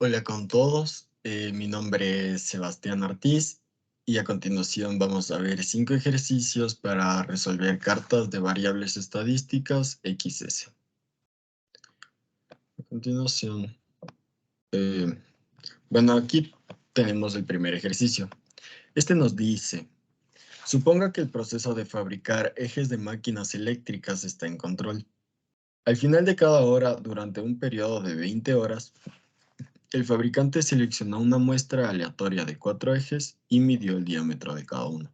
Hola con todos, mi nombre es Sebastián Ortiz y a continuación vamos a ver 5 ejercicios para resolver cartas de variables estadísticas XS. A continuación, aquí tenemos el primer ejercicio. Este nos dice, suponga que el proceso de fabricar ejes de máquinas eléctricas está en control. Al final de cada hora, durante un periodo de 20 horas, el fabricante seleccionó una muestra aleatoria de 4 ejes y midió el diámetro de cada uno.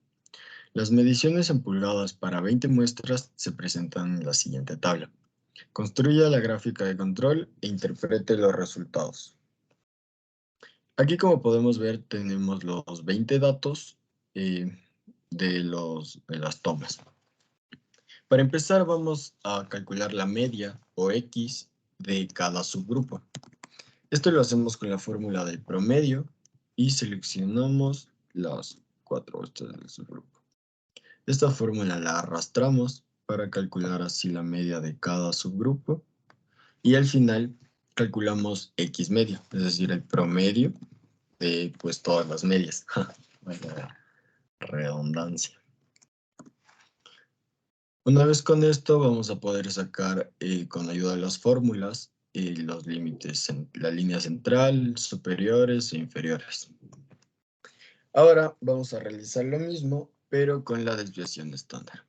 Las mediciones en pulgadas para 20 muestras se presentan en la siguiente tabla. Construya la gráfica de control e interprete los resultados. Aquí, como podemos ver, tenemos los 20 datos de las tomas. Para empezar, vamos a calcular la media o X de cada subgrupo. Esto lo hacemos con la fórmula del promedio y seleccionamos las 4 muestras del subgrupo. Esta fórmula la arrastramos para calcular así la media de cada subgrupo y al final calculamos X medio, es decir, el promedio de pues todas las medias. Vaya redundancia. Una vez con esto vamos a poder sacar con ayuda de las fórmulas los límites en la línea central, superiores e inferiores. Ahora vamos a realizar lo mismo, pero con la desviación estándar.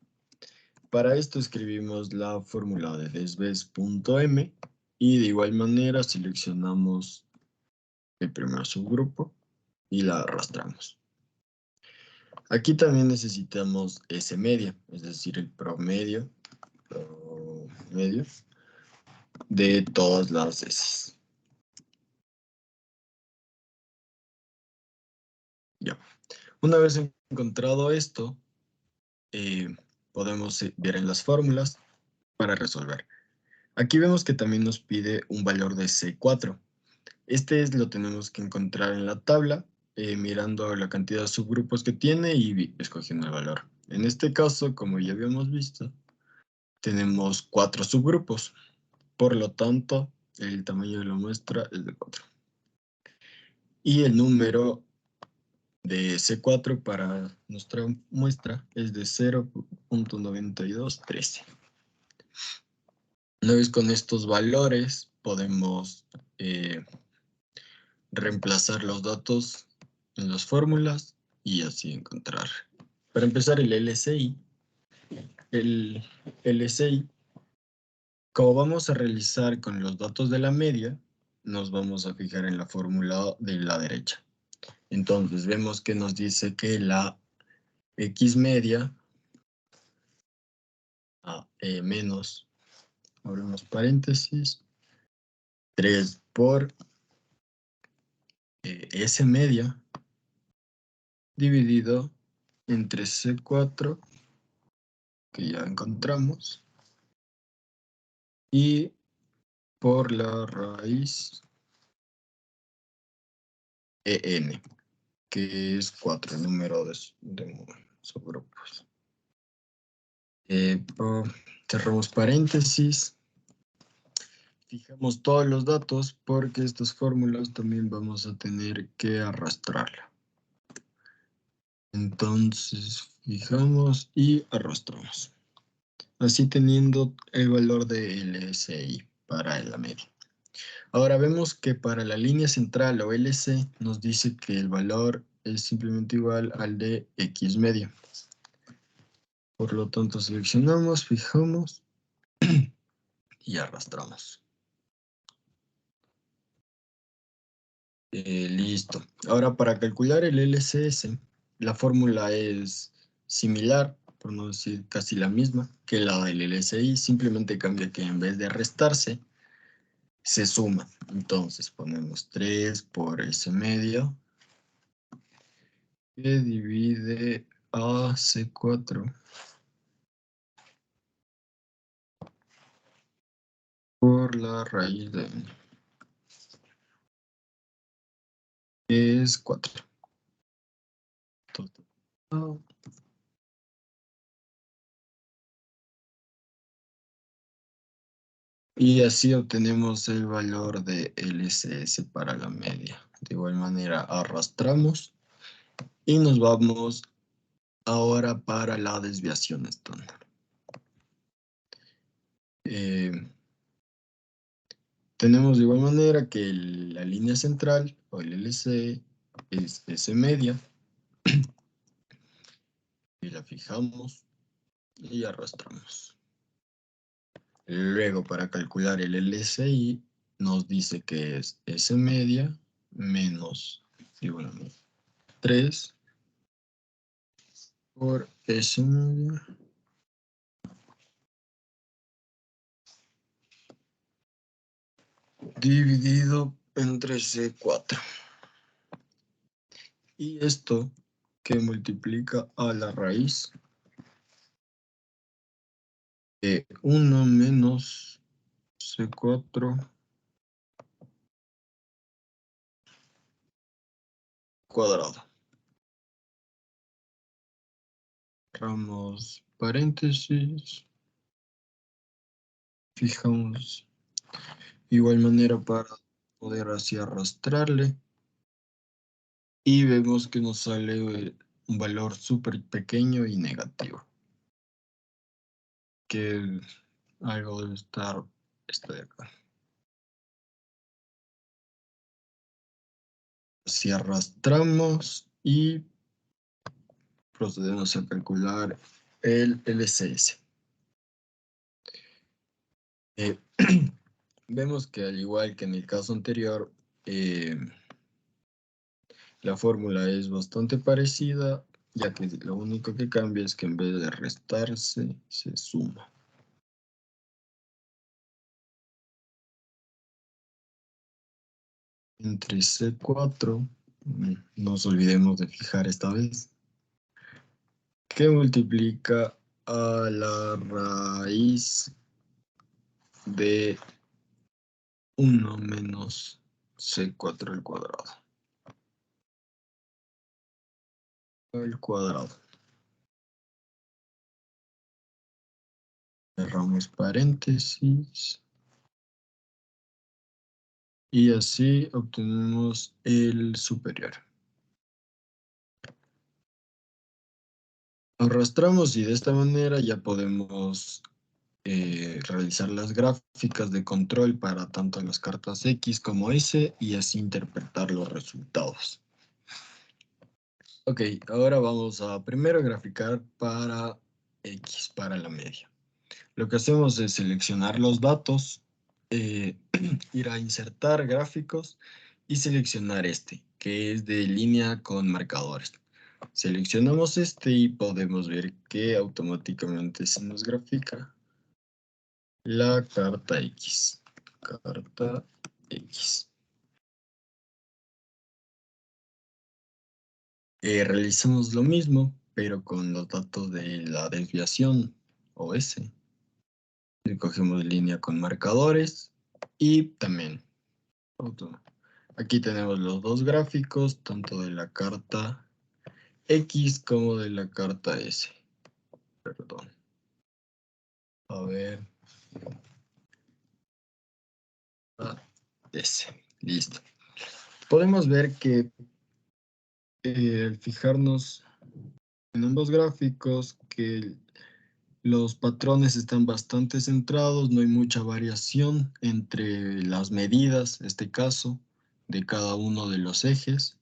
Para esto escribimos la fórmula de desves.m y de igual manera seleccionamos el primer subgrupo y la arrastramos. Aquí también necesitamos S media, es decir, el promedio de todas las S. Ya. Una vez encontrado esto, podemos ver en las fórmulas para resolver. Aquí vemos que también nos pide un valor de C4. Lo tenemos que encontrar en la tabla, mirando la cantidad de subgrupos que tiene y escogiendo el valor. En este caso, como ya habíamos visto, tenemos 4 subgrupos. Por lo tanto, el tamaño de la muestra es de 4. Y el número de C4 para nuestra muestra es de 0.9213. Una vez con estos valores, podemos reemplazar los datos en las fórmulas y así encontrar. Para empezar, el LCI, como vamos a realizar con los datos de la media, nos vamos a fijar en la fórmula de la derecha. Entonces, vemos que nos dice que la X media menos, abrimos paréntesis, 3 por S media dividido entre C4, que ya encontramos, y por la raíz EN, que es 4, el número de subgrupos. Cerramos paréntesis. Fijamos todos los datos porque estas fórmulas también vamos a tener que arrastrarla. Entonces, fijamos y arrastramos. Así teniendo el valor de LSI para la media. Ahora vemos que para la línea central o LC nos dice que el valor es simplemente igual al de X media. Por lo tanto, seleccionamos, fijamos y arrastramos. Listo. Ahora para calcular el LCS, la fórmula es similar, por no decir casi la misma, que la del LCI. Simplemente cambia que en vez de restarse, se suma. Entonces ponemos 3 por S medio, que divide a C4 por la raíz de n, que es 4. Y así obtenemos el valor de LCS para la media. De igual manera arrastramos y nos vamos ahora para la desviación estándar. Tenemos de igual manera que la línea central o el LC es S media y la fijamos y arrastramos. Luego, para calcular el LCI, nos dice que es S media menos, sí, bueno, 3 por S media dividido entre C4. Y esto que multiplica a la raíz de 1 menos C4 cuadrado. Cerramos paréntesis. Fijamos igual manera para poder así arrastrarle. Y vemos que nos sale un valor súper pequeño y negativo. Que algo debe estar esto de acá. Así arrastramos y procedemos a calcular el LCS. Vemos que al igual que en el caso anterior, la fórmula es bastante parecida, ya que lo único que cambia es que en vez de restarse, se suma. Entre C4, no nos olvidemos de fijar esta vez, que multiplica a la raíz de 1 menos C4 al cuadrado. Al cuadrado. Cerramos paréntesis. Y así obtenemos el superior. Arrastramos y de esta manera ya podemos realizar las gráficas de control para tanto las cartas X como S y así interpretar los resultados. Ok, ahora vamos a primero graficar para X, para la media. Lo que hacemos es seleccionar los datos, ir a insertar gráficos y seleccionar este, que es de línea con marcadores. Seleccionamos este y podemos ver que automáticamente se nos grafica la carta X. Carta X. Realizamos lo mismo, pero con los datos de la desviación o S. Cogemos línea con marcadores y también aquí tenemos los dos gráficos, tanto de la carta X como de la carta S. Perdón. A ver. S. Listo. Podemos ver que al fijarnos en ambos gráficos, que los patrones están bastante centrados, no hay mucha variación entre las medidas, en este caso, de cada uno de los ejes.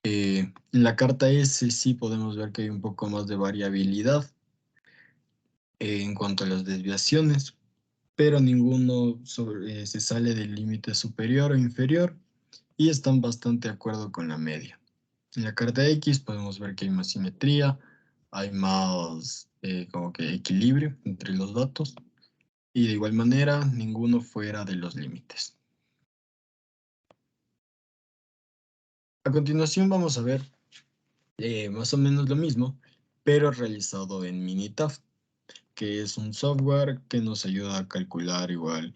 En la carta S sí podemos ver que hay un poco más de variabilidad en cuanto a las desviaciones, pero ninguno se sale del límite superior o inferior y están bastante de acuerdo con la media. En la carta X podemos ver que hay más simetría, hay más como que equilibrio entre los datos y de igual manera ninguno fuera de los límites. A continuación vamos a ver más o menos lo mismo, pero realizado en Minitab, que es un software que nos ayuda a calcular igual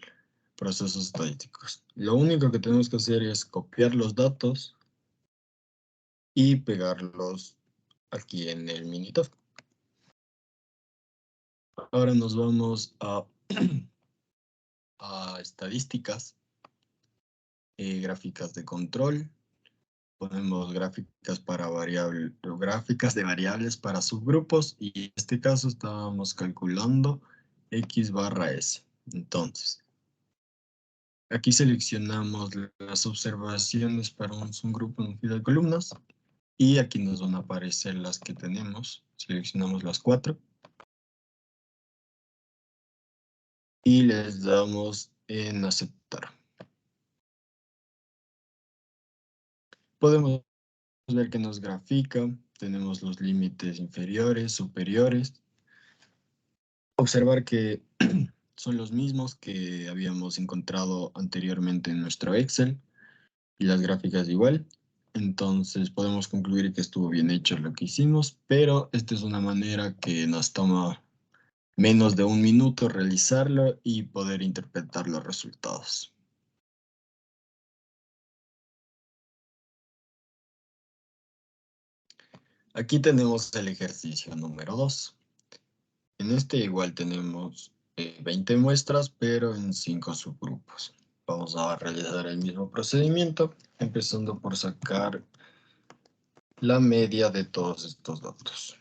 procesos estadísticos. Lo único que tenemos que hacer es copiar los datos y pegarlos aquí en el Minitab. Ahora nos vamos a a estadísticas, gráficas de control, ponemos gráficas de variables para subgrupos y en este caso estábamos calculando X barra S. Entonces, aquí seleccionamos las observaciones para un subgrupo en fila de columnas y aquí nos van a aparecer las que tenemos. Seleccionamos las 4 y les damos en aceptar. Podemos ver que nos grafica, tenemos los límites inferiores, superiores. Observar que son los mismos que habíamos encontrado anteriormente en nuestro Excel y las gráficas igual. Entonces podemos concluir que estuvo bien hecho lo que hicimos, pero esta es una manera que nos toma menos de un minuto realizarlo y poder interpretar los resultados. Aquí tenemos el ejercicio número 2. En este igual tenemos 20 muestras, pero en 5 subgrupos. Vamos a realizar el mismo procedimiento, empezando por sacar la media de todos estos datos,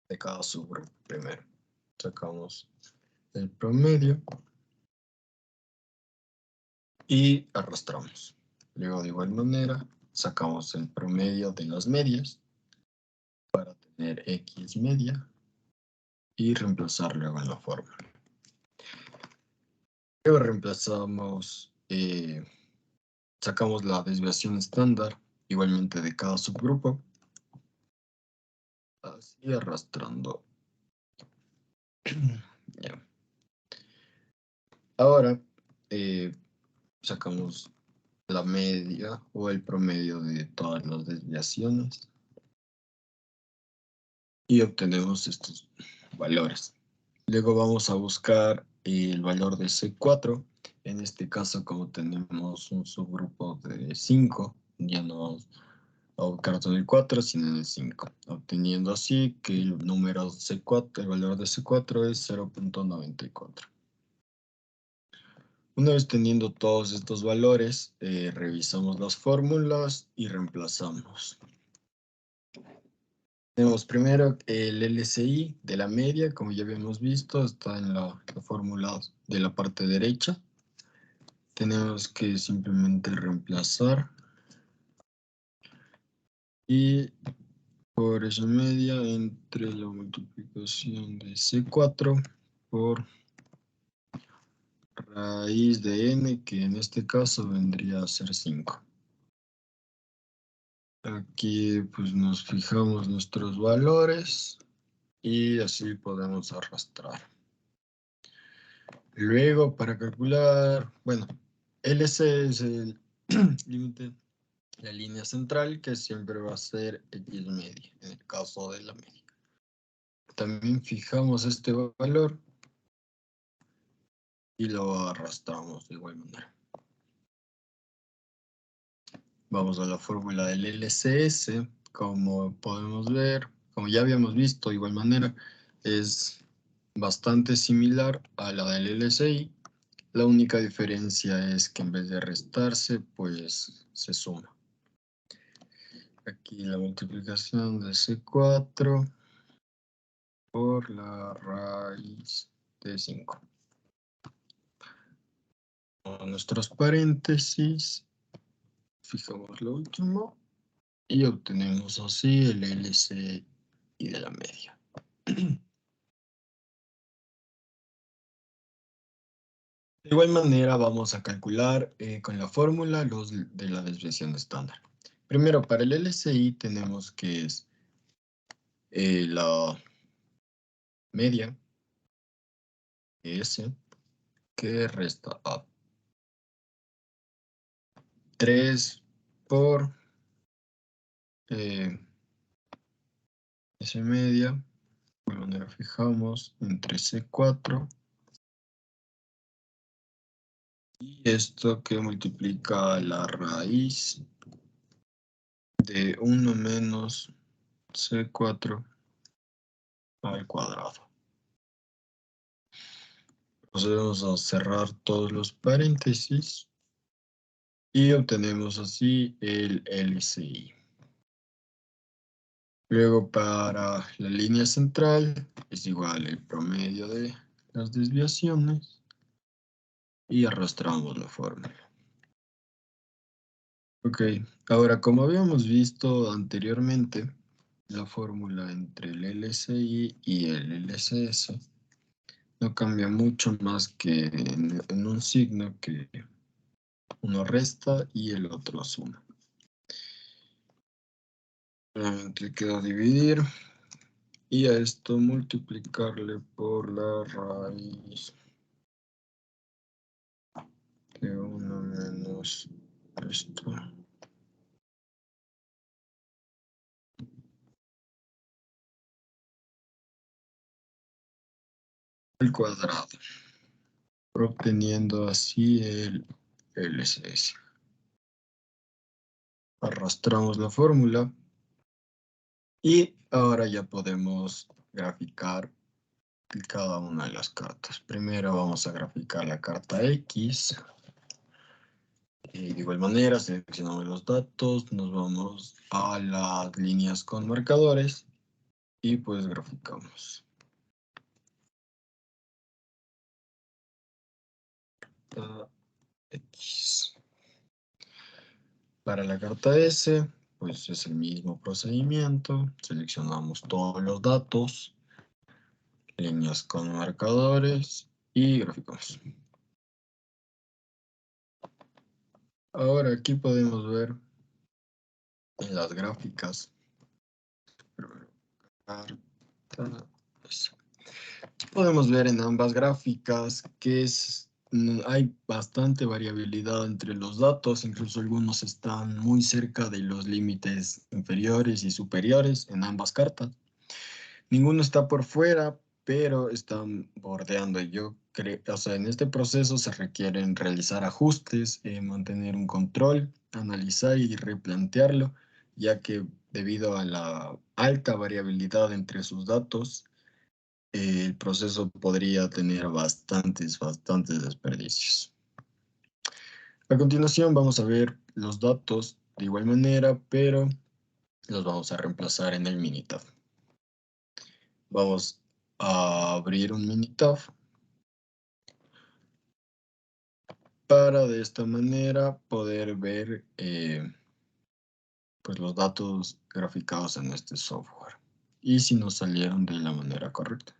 de cada subgrupo primero. Sacamos el promedio y arrastramos. Luego, de igual manera, sacamos el promedio de las medias para tener X media y reemplazar luego en la fórmula. Luego reemplazamos, sacamos la desviación estándar igualmente de cada subgrupo, así arrastrando. Ya. Ahora sacamos la media o el promedio de todas las desviaciones y obtenemos estos valores. Luego vamos a buscar el valor de C4. En este caso, como tenemos un subgrupo de 5, ya no vamos a buscar en el 4, sino en el 5, obteniendo así que el número C4, el valor de C4 es 0.94. Una vez teniendo todos estos valores, revisamos las fórmulas y reemplazamos. Tenemos primero el LCI de la media, como ya habíamos visto, está en la fórmula de la parte derecha. Tenemos que simplemente reemplazar y por esa media entre la multiplicación de C4 por raíz de n, que en este caso vendría a ser 5. Aquí pues nos fijamos nuestros valores y así podemos arrastrar. Luego para calcular, bueno, LC es el límite, la línea central que siempre va a ser X media, en el caso de la media. También fijamos este valor y lo arrastramos de igual manera. Vamos a la fórmula del LCS, como podemos ver, como ya habíamos visto de igual manera, es bastante similar a la del LCI. La única diferencia es que en vez de restarse, pues se suma. Aquí la multiplicación de C4 por la raíz de 5. Con nuestros paréntesis, fijamos lo último y obtenemos así el LCI de la media. De igual manera vamos a calcular con la fórmula los de la desviación estándar. Primero, para el LCI tenemos que es la media S que resta a 3 por S media. De igual manera fijamos entre C4 y esto que multiplica la raíz de 1 menos C4 al cuadrado. Procedemos a cerrar todos los paréntesis y obtenemos así el LCI. Luego para la línea central es igual el promedio de las desviaciones y arrastramos la fórmula. Ok, ahora como habíamos visto anteriormente, la fórmula entre el LCI y el LCS no cambia mucho más que en un signo que uno resta y el otro suma. Solamente queda dividir y a esto multiplicarle por la raíz de 1 menos esto. Al cuadrado, obteniendo así el LCS. Arrastramos la fórmula y ahora ya podemos graficar cada una de las cartas. Primero vamos a graficar la carta X. Y de igual manera seleccionamos los datos, nos vamos a las líneas con marcadores y pues graficamos. X. Para la carta S, pues es el mismo procedimiento. Seleccionamos todos los datos, líneas con marcadores y graficamos. Ahora aquí podemos ver en las gráficas. Carta S. Podemos ver en ambas gráficas que hay bastante variabilidad entre los datos, incluso algunos están muy cerca de los límites inferiores y superiores en ambas cartas. Ninguno está por fuera, pero están bordeando. Yo creo, o sea, en este proceso se requieren realizar ajustes, mantener un control, analizar y replantearlo, ya que debido a la alta variabilidad entre sus datos, el proceso podría tener bastantes desperdicios. A continuación vamos a ver los datos de igual manera, pero los vamos a reemplazar en el Minitab. Vamos a abrir un Minitab para de esta manera poder ver pues los datos graficados en este software y si nos salieron de la manera correcta.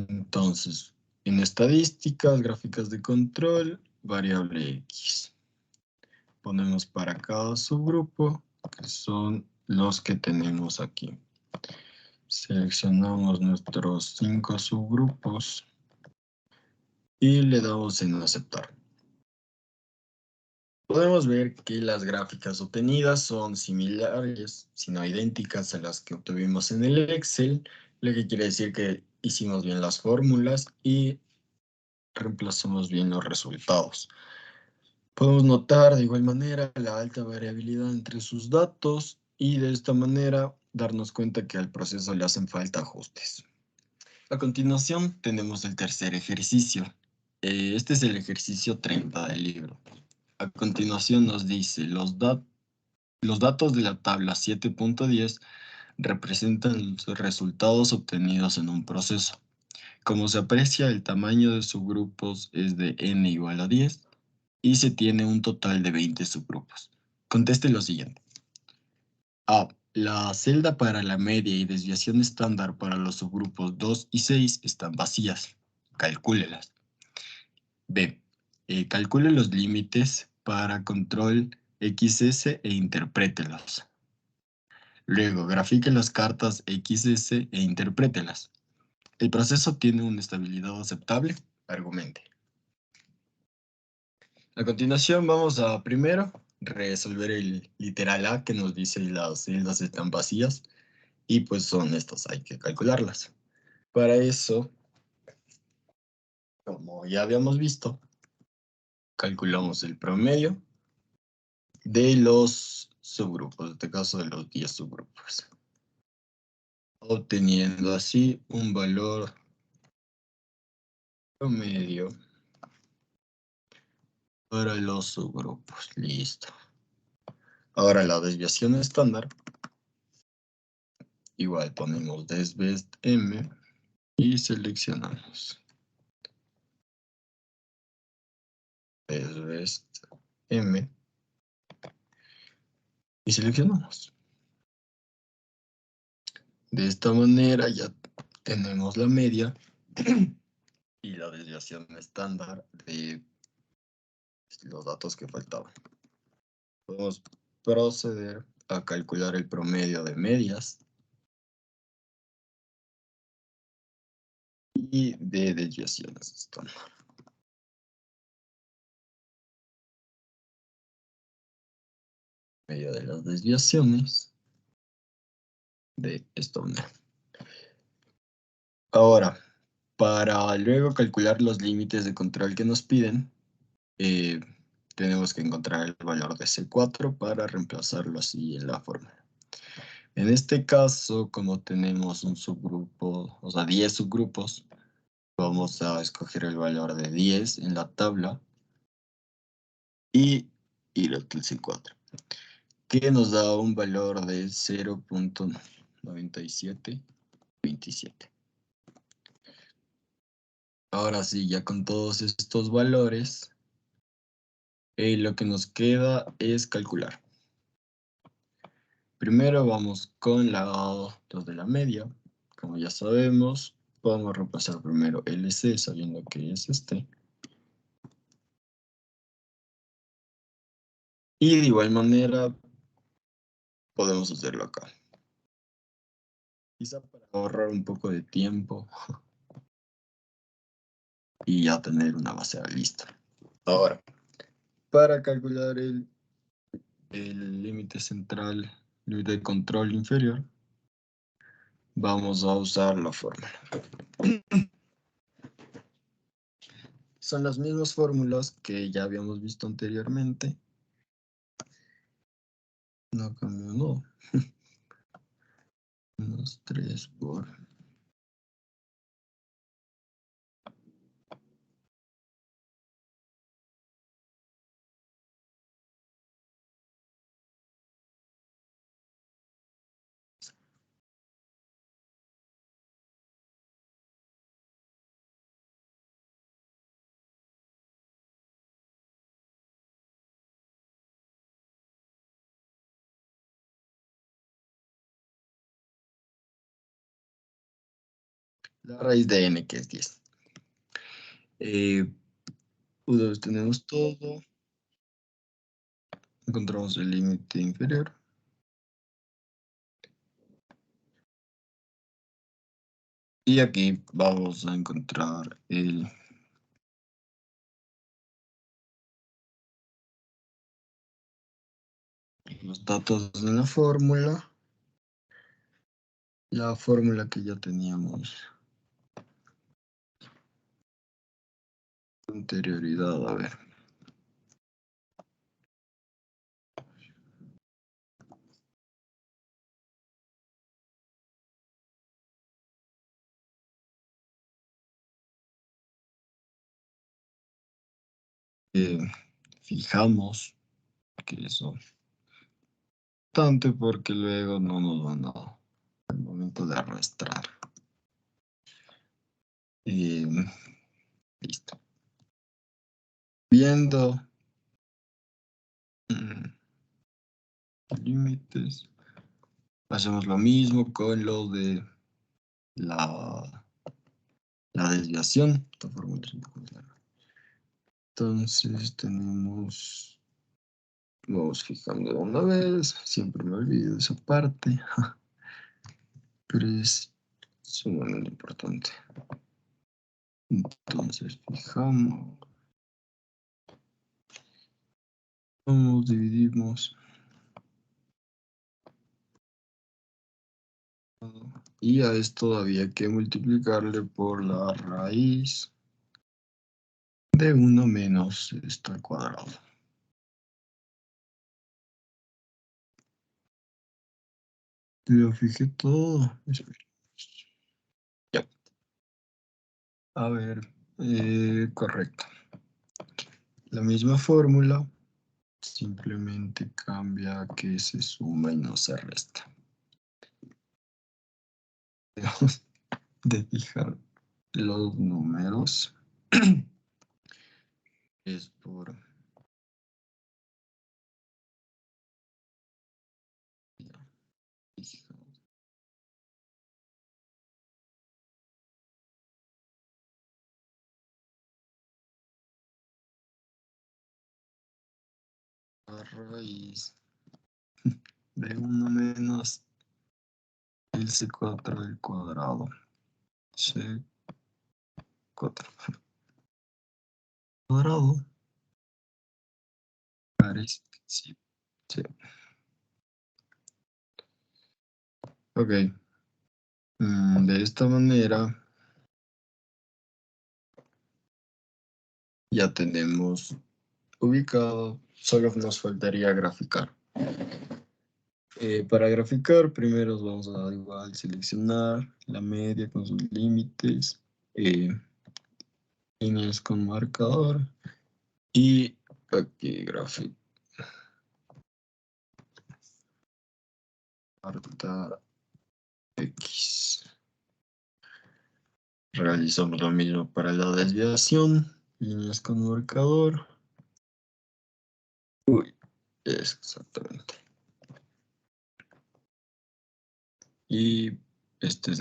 Entonces, en estadísticas, gráficas de control, variable X. Ponemos para cada subgrupo, que son los que tenemos aquí. Seleccionamos nuestros 5 subgrupos y le damos en aceptar. Podemos ver que las gráficas obtenidas son similares, si no idénticas a las que obtuvimos en el Excel, lo que quiere decir que hicimos bien las fórmulas y reemplazamos bien los resultados. Podemos notar de igual manera la alta variabilidad entre sus datos y de esta manera darnos cuenta que al proceso le hacen falta ajustes. A continuación tenemos el tercer ejercicio. Este es el ejercicio 30 del libro. A continuación nos dice, los datos de la tabla 7.10 representan los resultados obtenidos en un proceso. Como se aprecia, el tamaño de subgrupos es de n igual a 10 y se tiene un total de 20 subgrupos. Conteste lo siguiente. A. La celda para la media y desviación estándar para los subgrupos 2 y 6 están vacías. Calcúlelas. B. Calcule los límites para control XS e interprételos. Luego, grafique las cartas XS e interprételas. ¿El proceso tiene una estabilidad aceptable? Argumente. A continuación vamos a primero resolver el literal A que nos dice las celdas están vacías y pues son estas, hay que calcularlas. Para eso, como ya habíamos visto, calculamos el promedio de los subgrupos, en este caso de los 10 subgrupos, obteniendo así un valor promedio para los subgrupos. Listo. Ahora la desviación estándar. Igual ponemos desbest m y seleccionamos. Desbest m y seleccionamos. De esta manera ya tenemos la media y la desviación estándar de los datos que faltaban. Podemos proceder a calcular el promedio de medias y de desviaciones estándar. Medio de las desviaciones de esta manera. Ahora, para luego calcular los límites de control que nos piden, tenemos que encontrar el valor de C4 para reemplazarlo así en la fórmula. En este caso, como tenemos un subgrupo, o sea, 10 subgrupos, vamos a escoger el valor de 10 en la tabla y ir al C4, que nos da un valor de 0.9727. Ahora sí, ya con todos estos valores, lo que nos queda es calcular. Primero vamos con los de la media. Como ya sabemos, podemos repasar primero LC sabiendo que es este. Y de igual manera podemos hacerlo acá. Quizá para ahorrar un poco de tiempo y ya tener una base lista. Ahora, para calcular el límite central, límite de control inferior, vamos a usar la fórmula. Son las mismas fórmulas que ya habíamos visto anteriormente. No cambió, no. Menos 3 por... La raíz de n, que es 10. Una vez tenemos todo, encontramos el límite inferior. Y aquí vamos a encontrar los datos de la fórmula. La fórmula que ya teníamos anterioridad, a ver. Fijamos que eso bastante porque luego no nos van a al momento de arrastrar. Listo. Viendo límites, hacemos lo mismo con lo de la desviación. Esta fórmula es un poco larga. Entonces tenemos, vamos fijando de una vez, siempre me olvido de esa parte, pero es sumamente importante. Entonces fijamos, dividimos y a esto había que multiplicarle por la raíz de 1 menos esto al cuadrado. Pero fijé todo. Ya. A ver. Correcto. La misma fórmula, simplemente cambia que se suma y no se resta. Debemos de fijar los números. Es por a raíz de 1 menos el C4 al cuadrado. C4 cuadrado. Parece que sí. Sí. Ok. De esta manera ya tenemos ubicado, solo nos faltaría graficar. Para graficar, primero vamos a igual seleccionar la media con sus límites, líneas con marcador y aquí graficar X. Realizamos lo mismo para la desviación, líneas con marcador. Uy, exactamente. Y esta es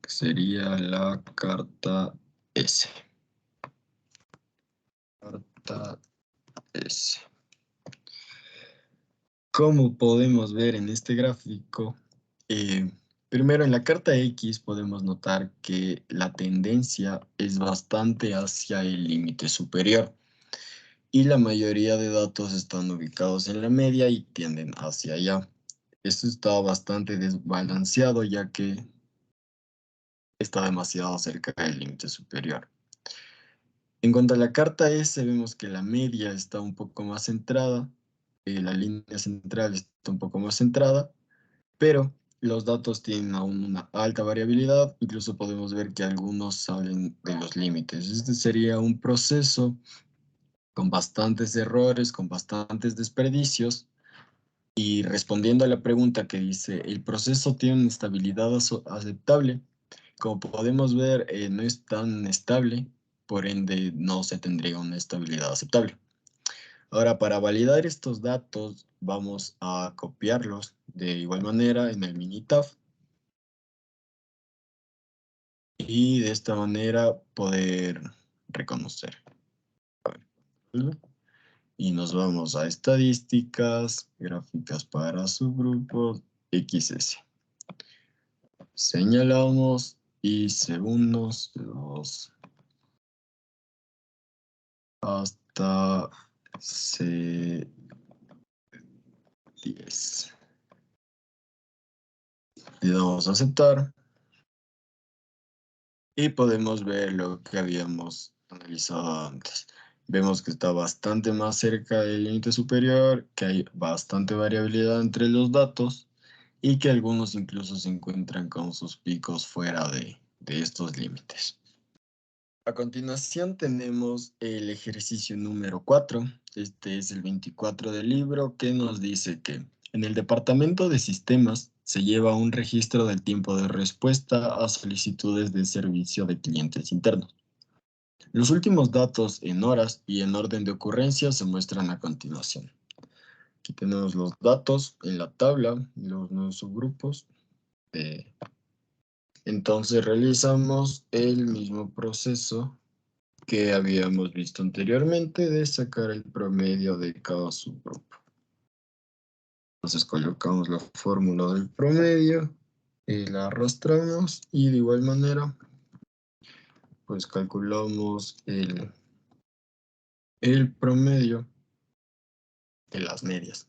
sería la carta S. Carta S. Como podemos ver en este gráfico, primero en la carta X podemos notar que la tendencia es bastante hacia el límite superior y la mayoría de datos están ubicados en la media y tienden hacia allá. Esto está bastante desbalanceado ya que está demasiado cerca del límite superior. En cuanto a la carta S, vemos que la media está un poco más centrada, la línea central está un poco más centrada, pero los datos tienen aún una alta variabilidad, incluso podemos ver que algunos salen de los límites. Este sería un proceso con bastantes errores, con bastantes desperdicios, y respondiendo a la pregunta que dice, ¿el proceso tiene una estabilidad aceptable? Como podemos ver, no es tan estable, por ende no se tendría una estabilidad aceptable. Ahora, para validar estos datos, vamos a copiarlos de igual manera en el Minitab. Y de esta manera poder reconocer. Y nos vamos a estadísticas, gráficas para subgrupos, XS. Señalamos y segundos 2 hasta C10. Le damos a aceptar y podemos ver lo que habíamos analizado antes. Vemos que está bastante más cerca del límite superior, que hay bastante variabilidad entre los datos y que algunos incluso se encuentran con sus picos fuera de estos límites. A continuación tenemos el ejercicio número 4. Este es el 24 del libro, que nos dice que en el departamento de sistemas se lleva un registro del tiempo de respuesta a solicitudes de servicio de clientes internos. Los últimos datos en horas y en orden de ocurrencia se muestran a continuación. Aquí tenemos los datos en la tabla, los nuevos subgrupos. Entonces realizamos el mismo proceso que habíamos visto anteriormente de sacar el promedio de cada subgrupo. Entonces colocamos la fórmula del promedio, la arrastramos y de igual manera pues calculamos el promedio de las medias.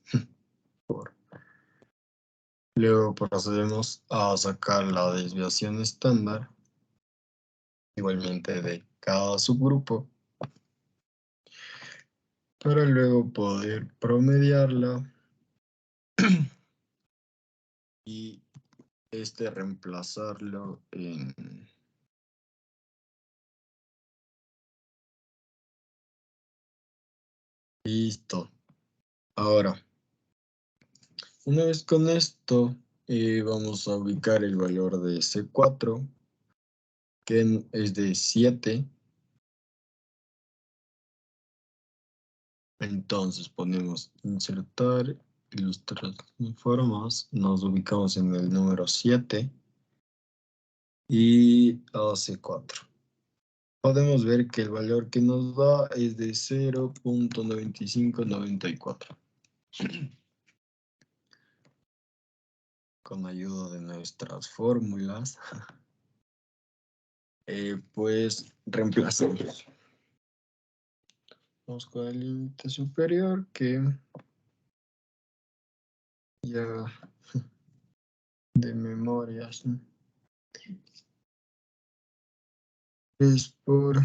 Luego procedemos a sacar la desviación estándar, igualmente de cada subgrupo, para luego poder promediarla y reemplazarlo Listo. Ahora, una vez con esto, vamos a ubicar el valor de C4, que es de 7. Entonces ponemos insertar ilustrar formas, nos ubicamos en el número 7 y C4. Podemos ver que el valor que nos da es de 0.9594. Con ayuda de nuestras fórmulas, pues reemplazamos. Vamos con el límite superior que ya de memoria es por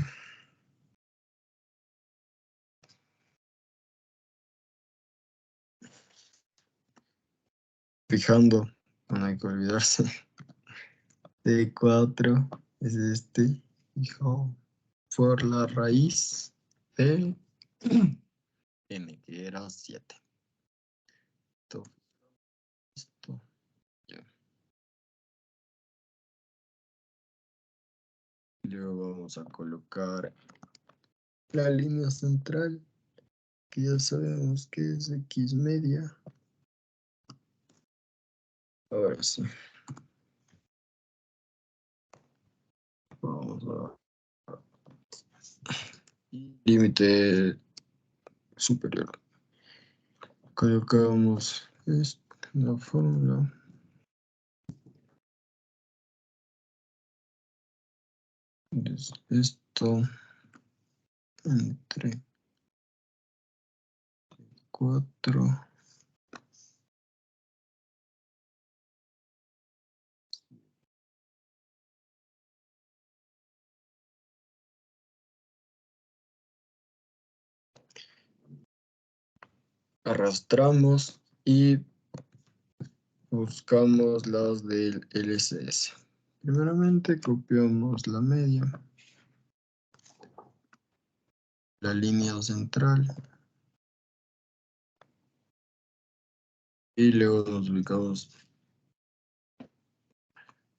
fijando, no hay que olvidarse, de 4 es este, fijo por la raíz de n, que era 7. Esto, ya. Luego vamos a colocar la línea central, que ya sabemos que es X media. Ahora sí. Vamos a límite superior. Colocamos la fórmula. Esto entre 4. Arrastramos y buscamos las del LCS. Primeramente copiamos la media, la línea central y luego nos ubicamos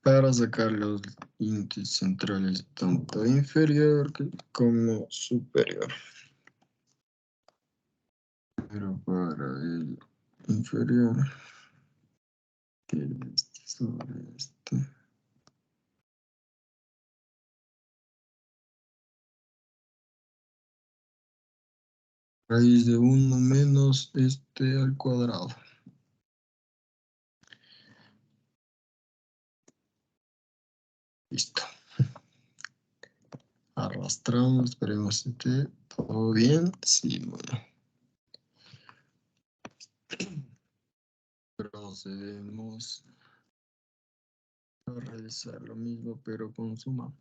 para sacar los índices centrales tanto inferior como superior. Pero para el inferior, que es este sobre este. Raíz de 1 menos este al cuadrado. Listo. Arrastramos, esperemos que esté todo bien. Sí, bueno. Procedemos a realizar lo mismo, pero con suma.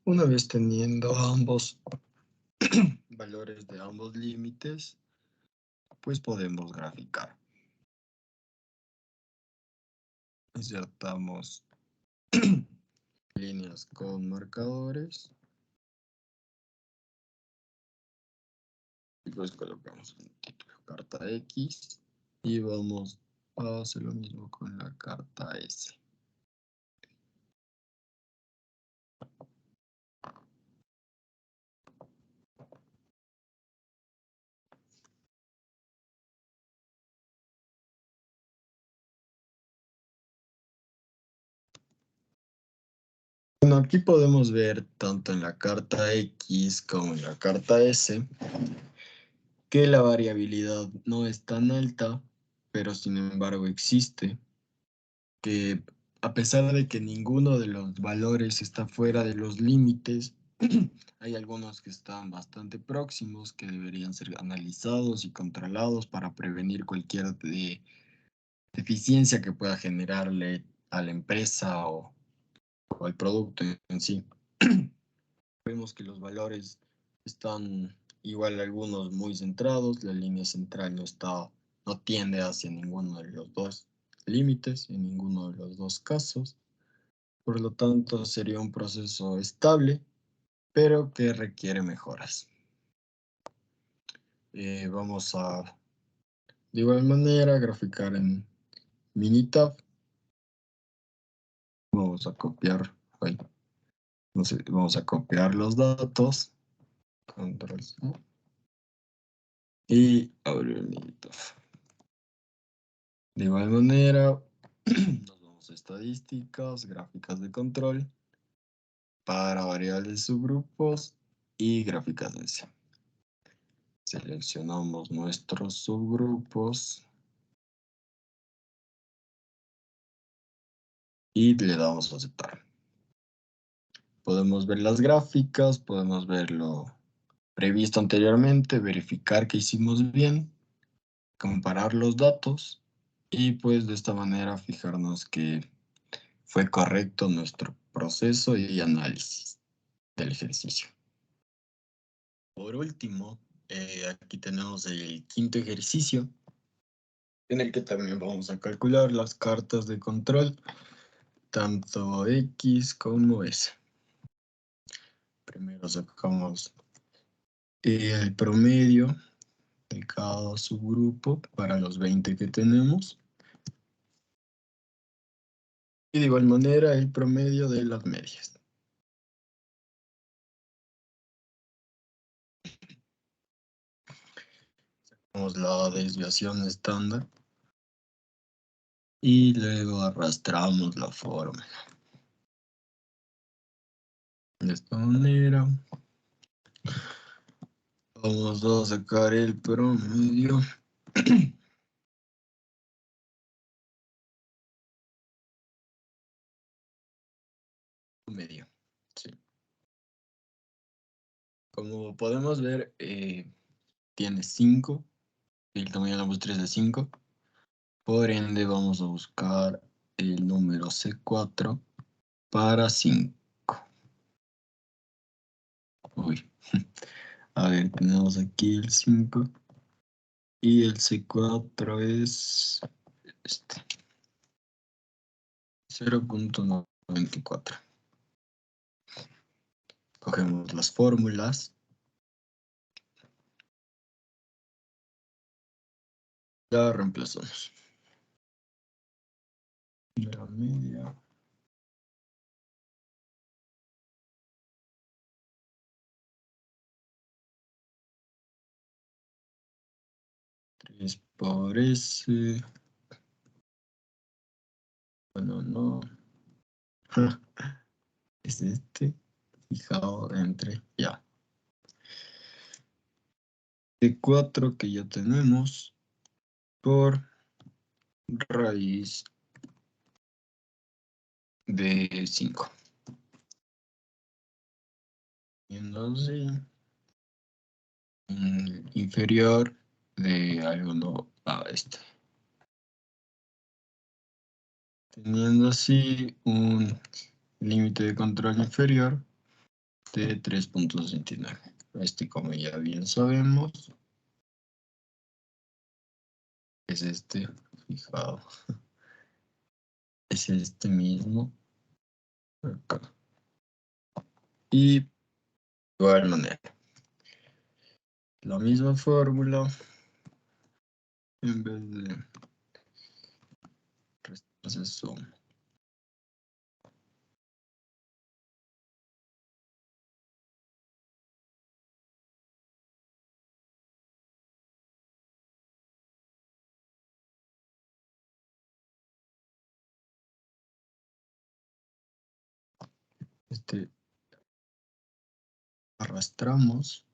Una vez teniendo ambos valores de ambos límites, pues podemos graficar. Insertamos líneas con marcadores y pues colocamos un título, carta X, y vamos a hacer lo mismo con la carta S. Bueno, aquí podemos ver tanto en la carta X como en la carta S que la variabilidad no es tan alta, pero sin embargo existe, que a pesar de que ninguno de los valores está fuera de los límites, hay algunos que están bastante próximos que deberían ser analizados y controlados para prevenir cualquier deficiencia que pueda generarle a la empresa o al producto en sí. Vemos que los valores están igual algunos muy centrados, la línea central no tiende hacia ninguno de los dos límites, en ninguno de los dos casos. Por lo tanto, sería un proceso estable, pero que requiere mejoras. Vamos a, de igual manera, graficar en Minitab. Vamos a copiar, no sé, vamos a copiar los datos. Control C. Y abrir Minitab. De igual manera, nos vamos a estadísticas, gráficas de control para variables subgrupos y gráficas de ese. Seleccionamos nuestros subgrupos y le damos a aceptar. Podemos ver las gráficas, podemos ver lo previsto anteriormente, verificar que hicimos bien, comparar los datos y pues de esta manera fijarnos que fue correcto nuestro proceso y análisis del ejercicio. Por último, aquí tenemos el quinto ejercicio, en el que también vamos a calcular las cartas de control, tanto X como S. Primero sacamos el promedio de cada subgrupo para los 20 que tenemos. Y de igual manera el promedio de las medias. Sacamos la desviación estándar. Y luego arrastramos la fórmula. De esta manera. Vamos a sacar el promedio. Promedio, sí. Como podemos ver, tiene 5. El tamaño de la muestra es de 5. Por ende, vamos a buscar el número C4 para 5. Uy. A ver, tenemos aquí el 5. Y el C4 es este. 0.94. Cogemos las fórmulas. Ya reemplazamos. La media. Es por ese. Bueno, no. Es este. Fijado entre. Ya. De 4 que ya tenemos. Por raíz de 5. Viendo así. Inferior de algo a este. Teniendo así un límite de control inferior de 3.69. Este, como ya bien sabemos, es este fijado. Es este mismo acá. Y de igual manera, la misma fórmula, en vez de restarse suma. Este, arrastramos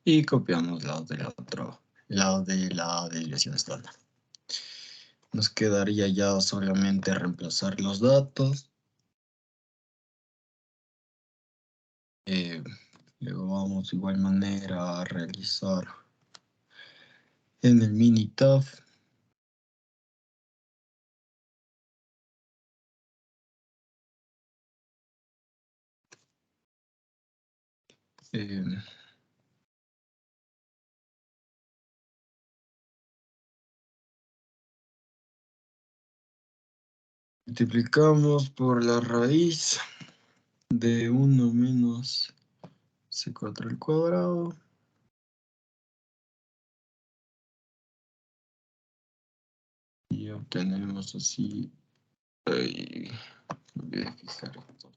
y copiamos lado del otro lado de la desviación estándar. Nos quedaría ya solamente reemplazar los datos. Luego vamos de igual manera a realizar en el Minitab Eh, multiplicamos por la raíz de 1 menos C4 al cuadrado. Y obtenemos así. Ay, voy a fijar esto.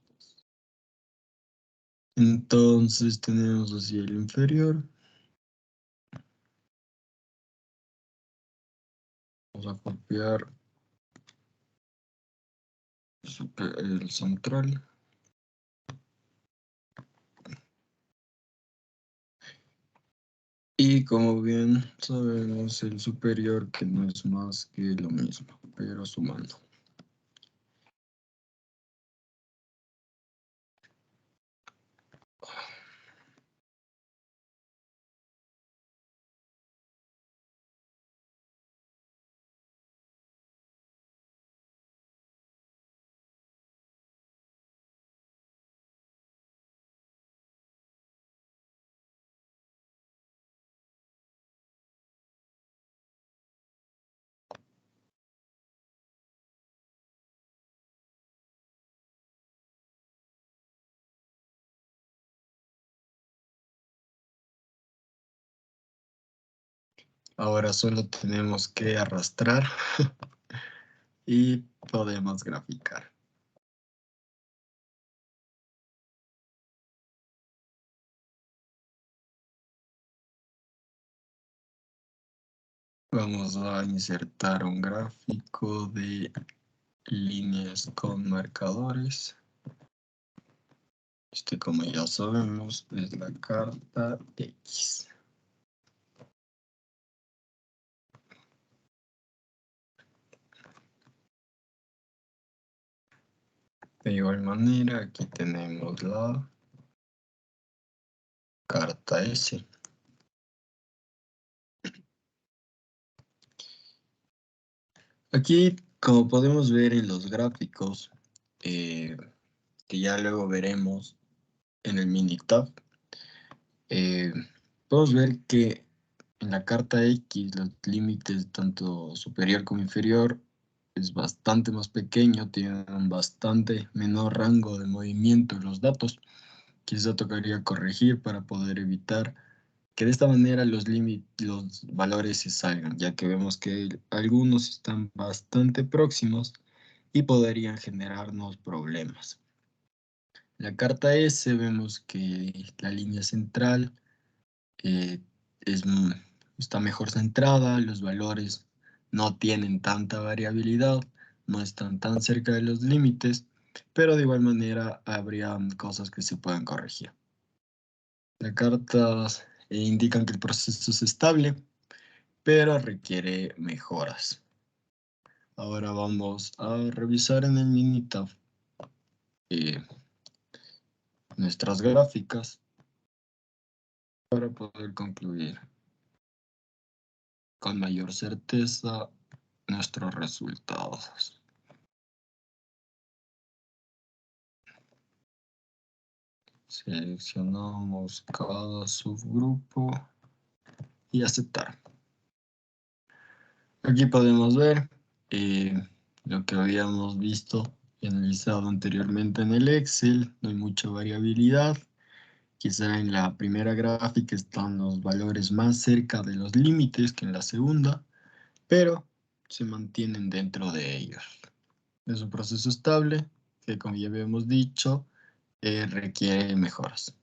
Entonces tenemos así el inferior. Vamos a copiar el central. Y como bien sabemos, el superior que no es más que lo mismo, pero sumando. Ahora solo tenemos que arrastrar y podemos graficar. Vamos a insertar un gráfico de líneas con marcadores. Como ya sabemos, es la carta X. De igual manera, aquí tenemos la carta S. Aquí, como podemos ver en los gráficos, que ya luego veremos en el Minitab, podemos ver que en la carta X los límites tanto superior como inferior es bastante más pequeño, tienen un bastante menor rango de movimiento en los datos. Quizá tocaría corregir para poder evitar que de esta manera los valores se salgan, ya que vemos que algunos están bastante próximos y podrían generarnos problemas. La carta S vemos que la línea central eh, es, está mejor centrada, los valores no tienen tanta variabilidad, no están tan cerca de los límites, pero de igual manera habría cosas que se pueden corregir. Las cartas indican que el proceso es estable, pero requiere mejoras. Ahora vamos a revisar en el Minitab nuestras gráficas para poder concluir con mayor certeza nuestros resultados. Seleccionamos cada subgrupo y aceptar. Aquí podemos ver lo que habíamos visto y analizado anteriormente en el Excel. No hay mucha variabilidad. Quizá en la primera gráfica están los valores más cerca de los límites que en la segunda, pero se mantienen dentro de ellos. Es un proceso estable que, como ya habíamos dicho, requiere mejoras.